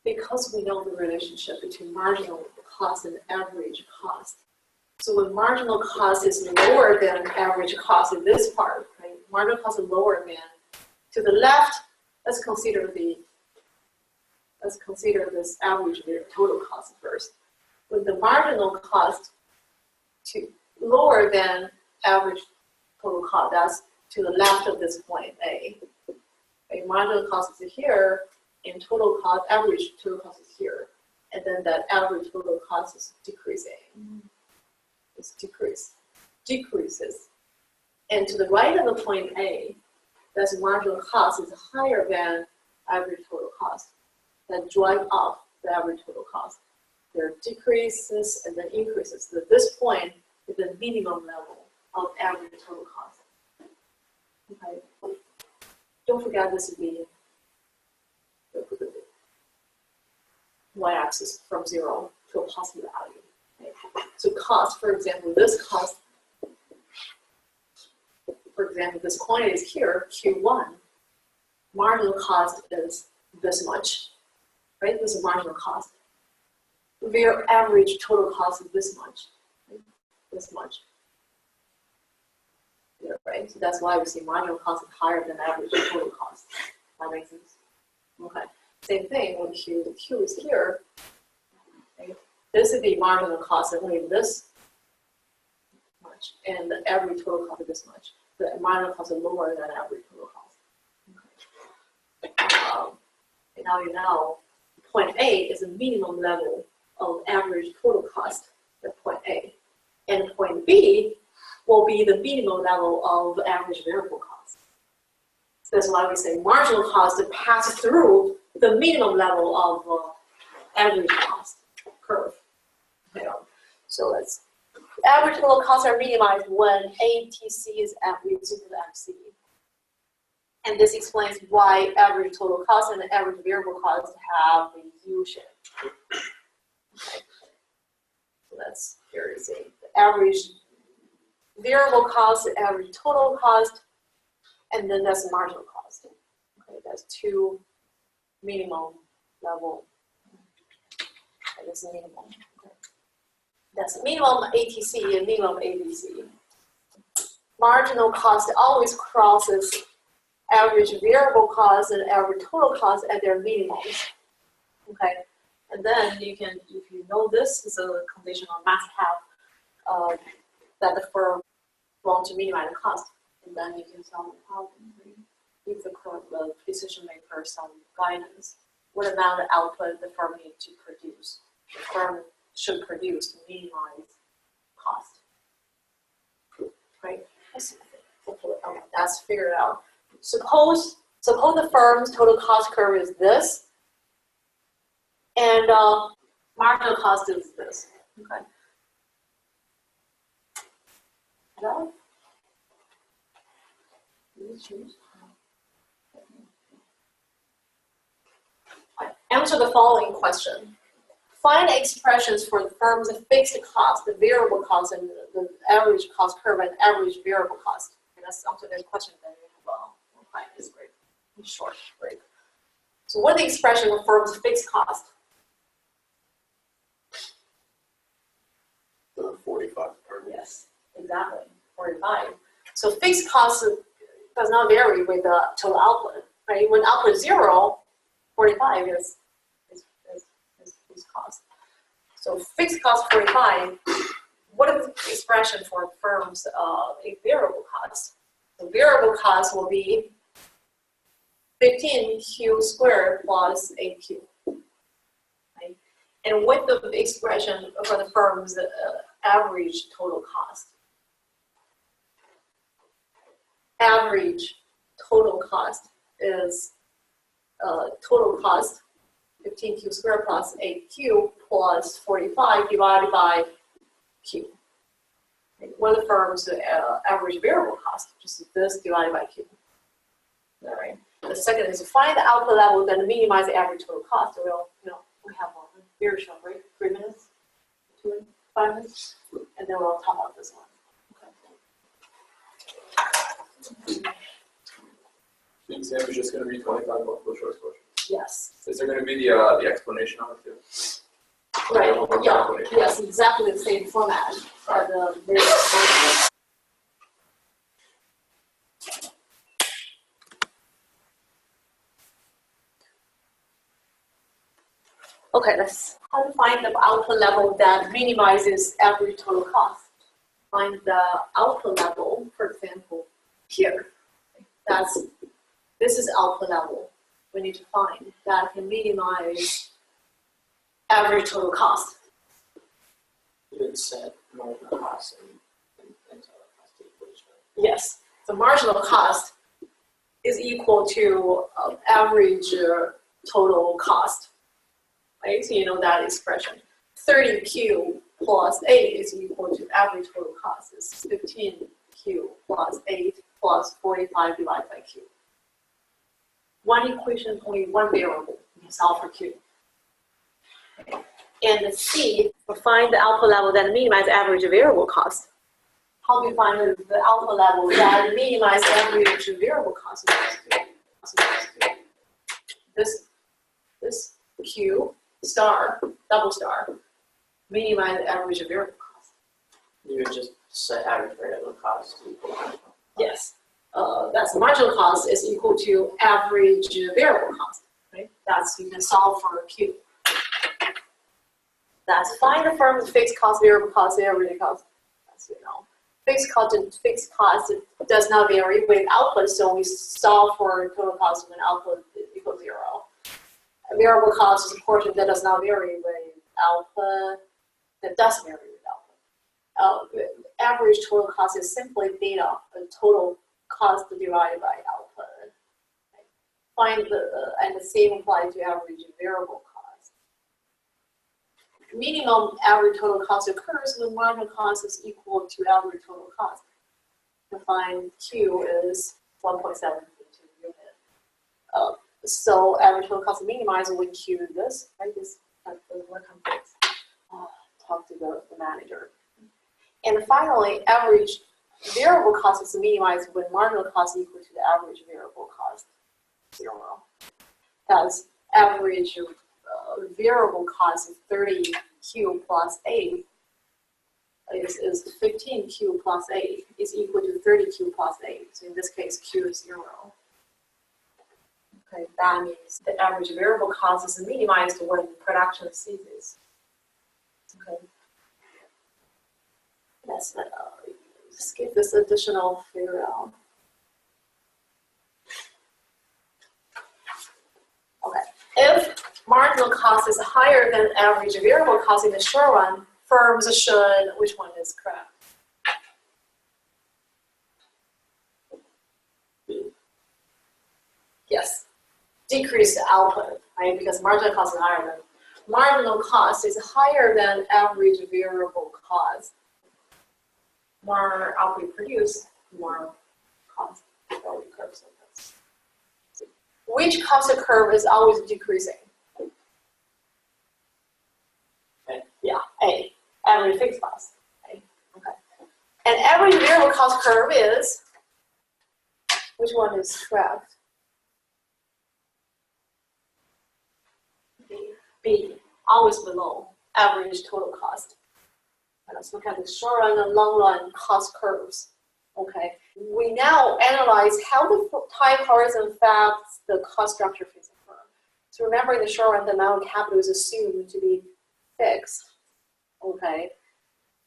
because we know the relationship between marginal cost and average cost, so when marginal cost is lower than average cost in this part, right? Marginal cost is lower than, to the left, let's consider this average total cost first. When the marginal cost to lower than average total cost, that's to the left of this point A. Okay, marginal cost is here, and total cost, average total cost is here. And then that average total cost is decreasing. It's decreases. And to the right of the point A, that's marginal cost is higher than average total cost. That drive up the average total cost. There are decreases and then increases. So at this point is the minimum level of average total cost. Okay. Don't forget this is the y-axis from 0 to a positive value. Okay. So cost, for example, this cost, for example, this quantity is here, Q1. Marginal cost is this much, right? This is marginal cost. Their average total cost is this much, right? This much. Yeah, right? So that's why we see marginal cost is higher than average total cost. That makes sense? Okay. Same thing when Q, the Q is here. Right? This is the marginal cost, and only this much, and the average total cost is this much. The marginal cost is lower than average total cost. Okay. And now you know point A is a minimum level of average total cost at point A, and point B will be the minimum level of average variable cost. So that's why we say marginal cost to pass through the minimum level of average cost curve. Okay. So let's average total costs are minimized when ATC is equal to MC. And this explains why average total cost and the average variable cost have a U shape. Okay. So that's here is the average variable cost, the average total cost, and then that's marginal cost. Okay, that's two minimum level. Okay, that's minimum. Okay. That's minimum ATC and minimum ABC. Marginal cost always crosses average variable cost and average total cost at their minimums. Okay, and then you can, if you know this is a condition on must have that the firm want to minimize the cost, and then you can solve the problem. Right? Give the decision maker some guidance. What amount of output the firm needs to produce? The firm should produce to minimize cost. Right? That's figured out. Suppose the firm's total cost curve is this, and marginal cost is this. Okay. Hello? Answer the following question. Find expressions for the firm's fixed cost, the variable cost, and the average cost curve and average variable cost. And that's answer this question that we will find this break. Short break. So what are the expression of firm's fixed cost? 45. Yes, exactly. 45. So fixed cost does not vary with the total output, right? When output is 0, 45 is cost. So fixed cost 45. What is the expression for firm's a variable cost? The variable cost will be 15Q squared plus 8Q. Right? And what the expression for the firm's average total cost? Average total cost is total cost 15Q squared plus 8Q plus 45 divided by Q. Okay. What are the firm's average variable cost? Just this divided by Q. All right. The second is to find the output level, then minimize the average total cost. We'll, we have a very short break, 3 minutes, 5 minutes, and then we'll talk about this one. Okay. The exam is just going to be 25 multiple choice questions. Yes. Is there going to be the explanation on it too? Right. Yeah. Yes. Exactly the same format. Okay. Let's how to find the output level that minimizes average total cost. Find the output level, for example, here. This is output level. We need to find that can minimize average total cost. You didn't set marginal cost and total cost equation. Yes, the marginal cost is equal to average total cost. Right, so you know that expression. 30Q plus 8 is equal to average total cost. Is 15Q plus 8 plus 45 divided by Q. One equation, only one variable. You can solve for Q. Okay. And C, we find the output level that minimizes average variable cost. How do you find the output level that minimizes average variable cost? This Q star, double star, minimize average variable cost. You would just set average variable cost equal to marginal. Yes. That's marginal cost is equal to average variable cost, right? That's, you can solve for Q. That's find the firm's fixed cost, variable cost, average cost. That's, fixed cost does not vary with output, so we solve for total cost when output equals 0. A variable cost is a portion that does not vary with output, that does vary with output. Average total cost is simply data, the total cost divided by output. find and the same applies to average variable cost. Minimum average total cost occurs when marginal cost is equal to average total cost. To find Q is 1.7 unit. So average total cost is minimized when Q is this, right? This doesn't work on this. Talk to the manager. And finally, average variable cost is minimized when marginal cost is equal to the average variable cost, 0. Thus, average variable cost is 30Q plus 8 is 15Q plus 8 is equal to 30Q plus 8. So in this case, Q is 0. Okay, that means the average variable cost is minimized when production ceases. Okay. Let's skip this additional figure out. Okay. If marginal cost is higher than average variable cost in the short run, firms should, which one is correct? Yes. Decrease the output, right? Because marginal cost is higher than average variable cost. More output produced, more cost value curves. Which cost curve is always decreasing? A. Yeah, A. Average fixed cost. A. Okay. And average variable cost curve is, which one is correct? B. Always below average total cost. And let's look at the short run and long run cost curves. Okay. We now analyze how the time horizon affects the cost structure facing firm. So remember, in the short run, the amount of capital is assumed to be fixed. Okay.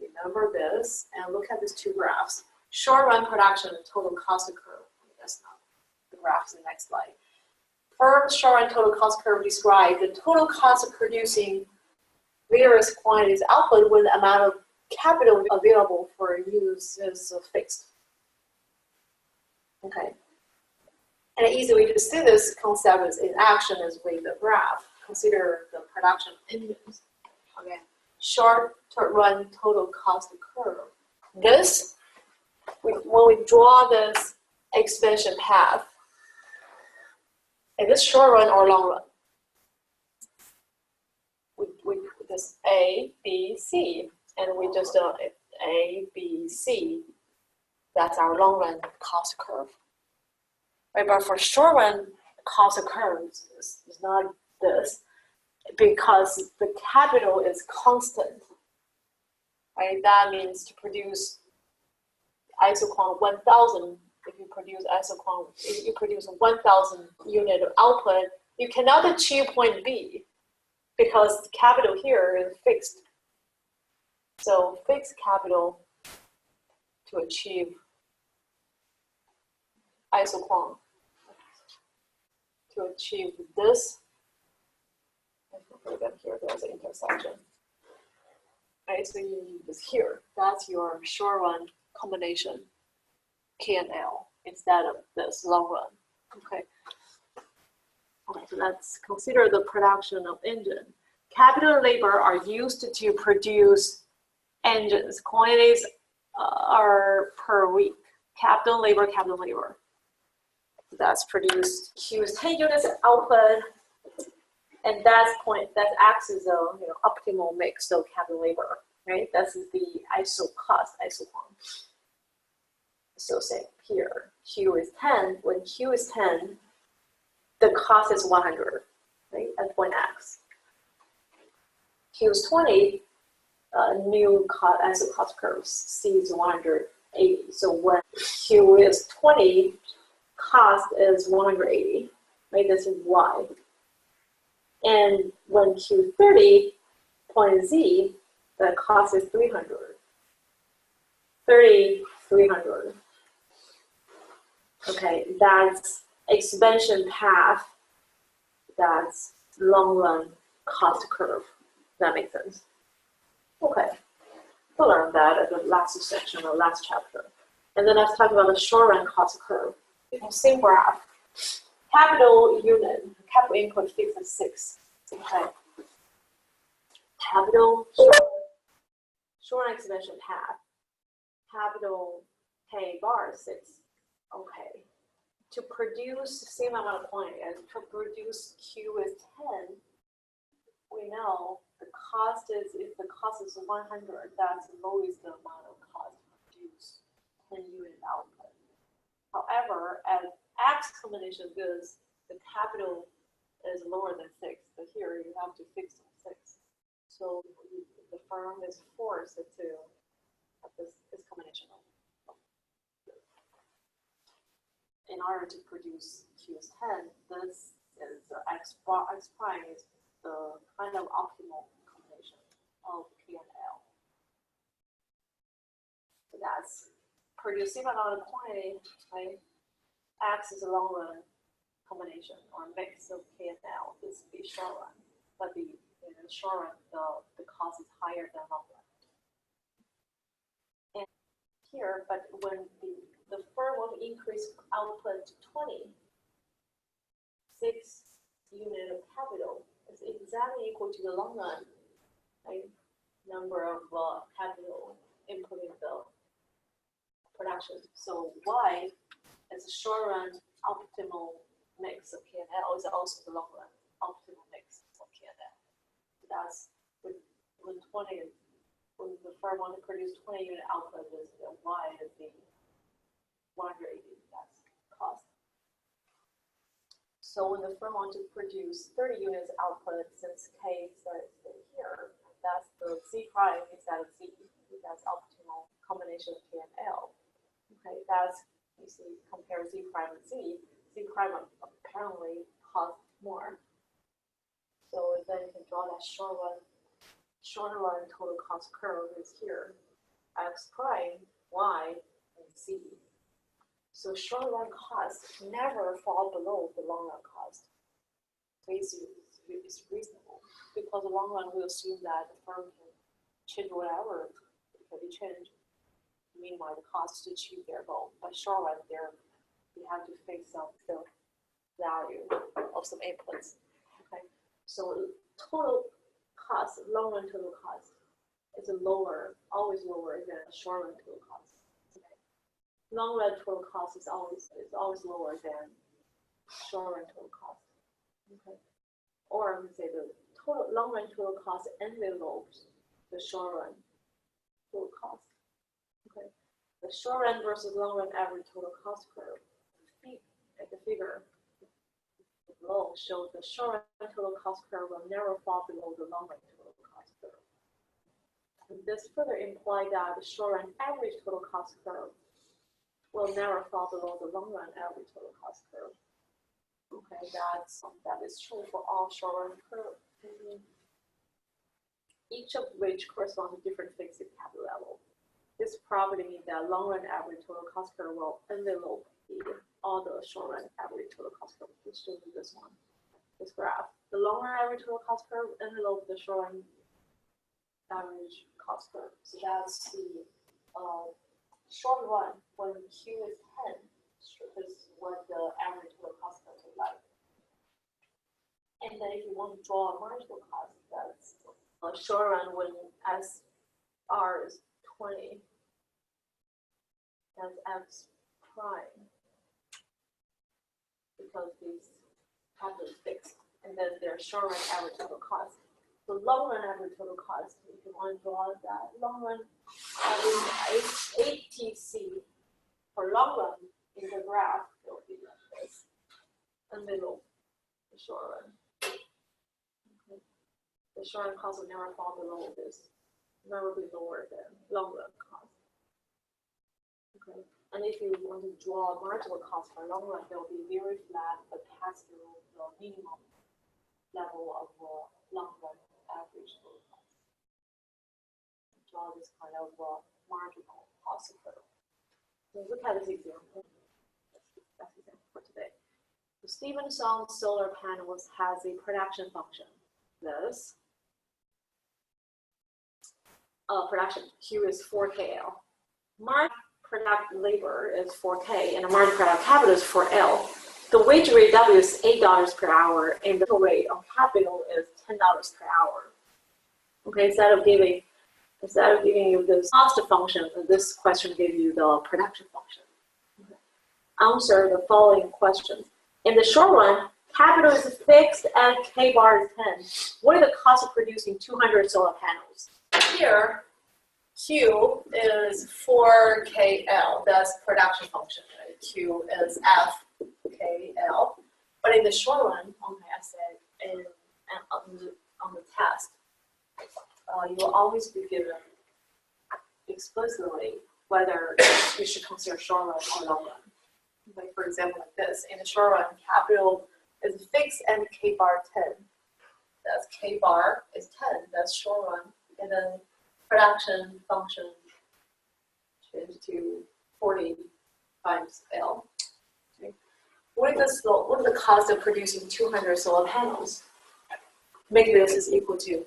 Remember this and look at these two graphs. Short run production and total cost curve. That's not the graphs in the next slide. Firm's short run total cost curve describes the total cost of producing various quantities output when the amount of capital available for use is fixed. Okay. And an easy way to see this concept is in action is with the graph. Consider the production engines. Okay. Short run total cost curve. This, when we draw this expansion path, is this short run or long run? We put this A, B, C, and we just A, B, C. That's our long run cost curve. Right, but for short run cost curves, it's not this because the capital is constant. Right, that means to produce isoquant 1,000. If you produce 1,000 unit of output, you cannot achieve point B because the capital here is fixed. So fixed capital to achieve isoquant, to achieve this, here there's an intersection. Right, so you need this here. That's your short run combination, K and L, instead of this long run. Okay. Okay, so let's consider the production of engine. Capital and labor are used to produce engines. Quantities are per week. Capital, labor, capital, labor. That's produced. Q is 10 units of output, and that acts as a optimal mix of capital labor. Right? That's the iso cost, isoquant. So say here, Q is 10. When Q is 10, the cost is 100. Right? At point X. Q is 20. New iso cost curves. C is 180. So when Q is 20, cost is 180. Right? This is Y. And when Q 30, point Z, the cost is 300. 30, 300. Okay, that's expansion path. That's long run cost curve. That makes sense. Okay, we'll learn that at the last section or last chapter. And then let's talk about the short run cost curve. Same graph. capital unit, capital input fixed at 6. Okay. Capital short expansion path. Capital K bar 6. Okay. To produce the same amount of quantity and to produce Q with 10, we know the cost is, if the cost is 100, that's the lowest amount of cost to produce 10 unit output. However, as X combination of goods, the capital is lower than 6, but here you have to fix on 6. So the firm is forced to have this combination of in order to produce Q is 10, this is X prime is the kind of optimal combination of K and L. So that's producing amount of quantity, right? X is a long run combination or mix of K and L. This is the short run, but in the short run, the cost is higher than long run. And here, but when the firm will increase output to 20, 6 unit of capital is exactly equal to the long run, right? Number of capital input in the production. So Y is a short run optimal mix of K and L is also the long run optimal mix of K and L. So that's when the firm wants to produce 20 unit output, is the Y is the 180, that's cost. So when the firm wants to produce 30 units output, since K starts here, that's the Z prime is that Z, that's optimal combination of K and L. Okay, that's, you see, compare Z prime and Z. Z prime apparently costs more. So then you can draw that shorter run total cost curve is here. X prime, Y, and Z. So short run cost never fall below the long run cost. So it's reasonable because the long run will assume that the firm can change whatever it can be changed, meanwhile the cost to achieve their goal. But short run, you have to fix some the value of some inputs. Okay, so total cost, long run total cost is always lower than short run total cost. Long run total cost is always lower than short run total cost. Okay. Or I would say the total long run total cost envelopes the short run total cost. Okay. The short run versus long run average total cost curve. At the figure below shows the short run total cost curve will never fall below the long run total cost curve. And this further implies that the short run average total cost curve will never fall below the long run average total cost curve. Okay, that is true for all short run curves, each of which corresponds to different fixed capital level. This property means that long run average total cost curve will envelope all the short run average total cost curve. Let's show you this graph. The long run average total cost curve envelope the short run average cost curve. So that's the short run when Q is 10, is what the average total cost curve is like. And then if you want to draw a marginal cost, that's a short run when SR is 20, that's X prime, because these capital is fixed, and then their short run average total cost. The long run average total cost, if you want to draw that long run average ATC for long run in the graph, it will be like this. Envelope the short run. Okay. The short run cost will never fall below this, never be lower than long run cost. Okay. And if you want to draw a marginal cost for long run, they will be very flat but pass through the minimum level of long run average total cost. Draw this kind of marginal cost curve. So look at this example. That's the example for today. The Stevenson solar panels has a production function. This production Q is 4KL. Market product labor is 4K, and the market product capital is 4L. the wage rate W is $8 per hour, and the rate on capital is $10 per hour. Okay, instead of giving you this cost function, this question gives you the production function. Okay. Answer the following questions. In the short run, capital is fixed and K bar is 10. What is the cost of producing 200 solar panels? Here, Q is 4KL, that's production function, right? Q is FKL. But in the short run, okay, I said on the test, you will always be given explicitly whether you should consider short run or long run. Like for example, like this, in the short run, capital is fixed and K bar 10. That's K bar is 10, that's short run. And then production function changed to 40 times L. Okay. What is the cost of producing 200 solar panels? Make this is equal to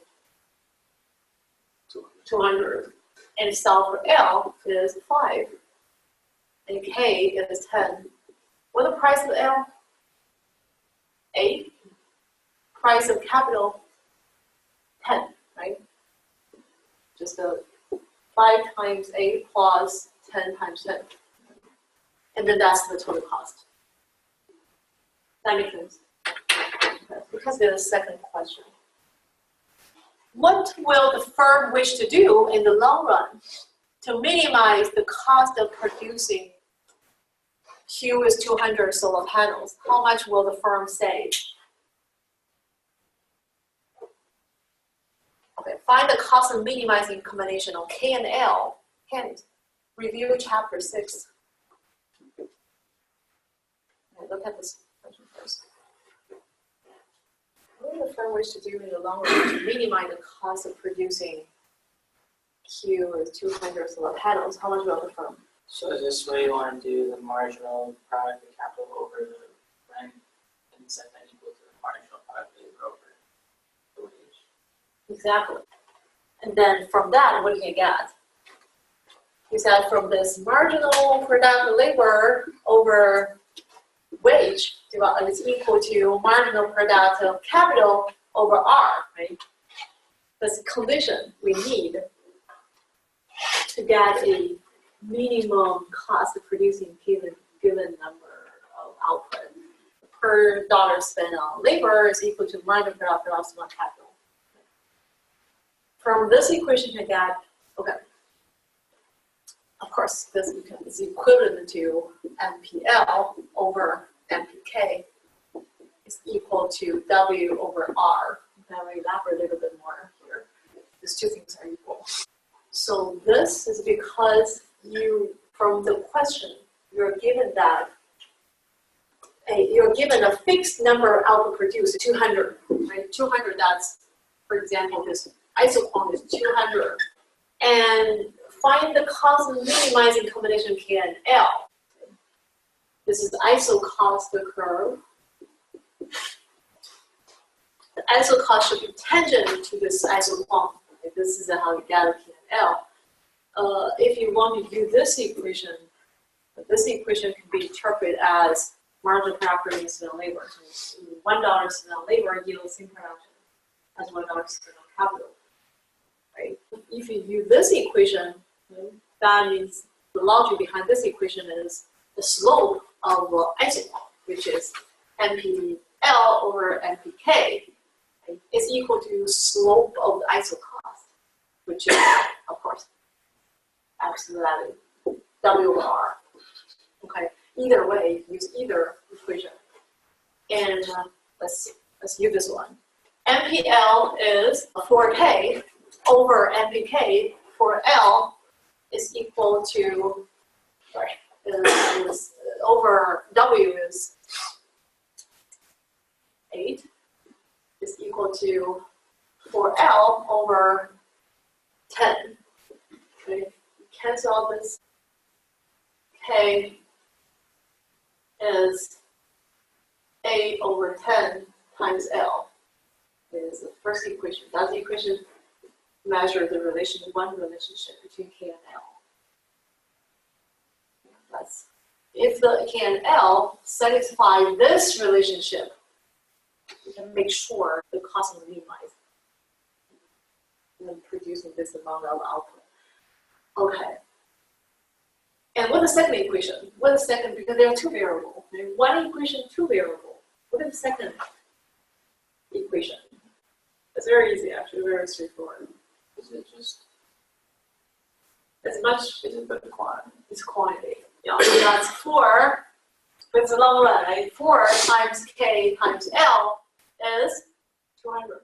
200. And solve for L is 5. And K is 10. What is the price of L? 8. Price of capital, 10, right? Just the 5 times 8 plus 10 times 10. And then that's the total cost. That makes sense? Okay. Because there's a second question. What will the firm wish to do in the long run to minimize the cost of producing Q is 200 solar panels? How much will the firm save? Okay, find the cost of minimizing combination of K and L. Hint, review chapter 6. Okay, look at this question first. What will the firm wish to do in the long run to minimize the cost of producing Q is 200 solar panels? How much will the firm? So this way you want to do the marginal product of capital over the rent and set that equal to the marginal product of labor over the wage. Exactly. And then from that, what do you get? You said from this marginal product labor over wage is equal to marginal product of capital over R, right? That's the condition we need to get a minimum cost of producing given number of output. Per dollar spent on labor is equal to marginal product loss on capital. From this equation I get, okay, of course this is equivalent to MPL over MPK is equal to W over R. I'm going to elaborate a little bit more here. These two things are equal. So this is because from the question, you're given a fixed number of output produced, 200, right? 200, that's, for example, this isoquant is 200. And find the cost of minimizing combination K and L. This is the isocost curve. The isocost should be tangent to this isoquant. Okay, this is how you get a K and L. If you want to do this equation can be interpreted as marginal product per unit spent on labor. So $1 spent on labor yields same production as $1 spent on capital. Right? If you use this equation, that means the logic behind this equation is the slope of isoquant, which is MPL over MPK, is equal to slope of the isocost, which is, of course, absolute value, W over R. Okay, either way, use either equation. And let's use this one. MPL is 4K over MPK for L is equal to, over W is 8 is equal to 4L over 10. Okay, cancel out this. K is 8 over 10 times L. Is the first equation. That's the equation measure the relationship between K and L. if the K and L satisfy this relationship, we can make sure the cost is minimized when producing this amount of output. Okay. And what's the second equation? What's the second? Because there are two variables. One equation, two variables. What is the second equation? It's very easy, actually, very straightforward. Is it just, It's much, is it the quantity? it's quantity. Yeah, so that's 4, but it's a long run, right? 4 times K times L is 200.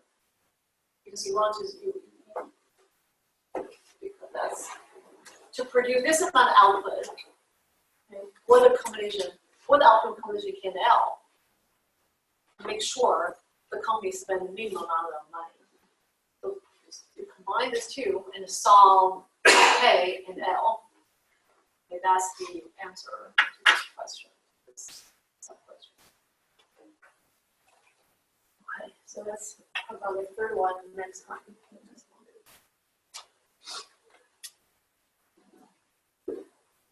Because you want to, because that's, to produce this amount of output, okay, what the combination, what the output combination K and L, make sure the company spend the minimum amount of money. So you combine these two and solve K and L. Okay, that's the answer to this question, this sub-question. Okay, so let's talk about the third one next time.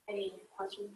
Any questions?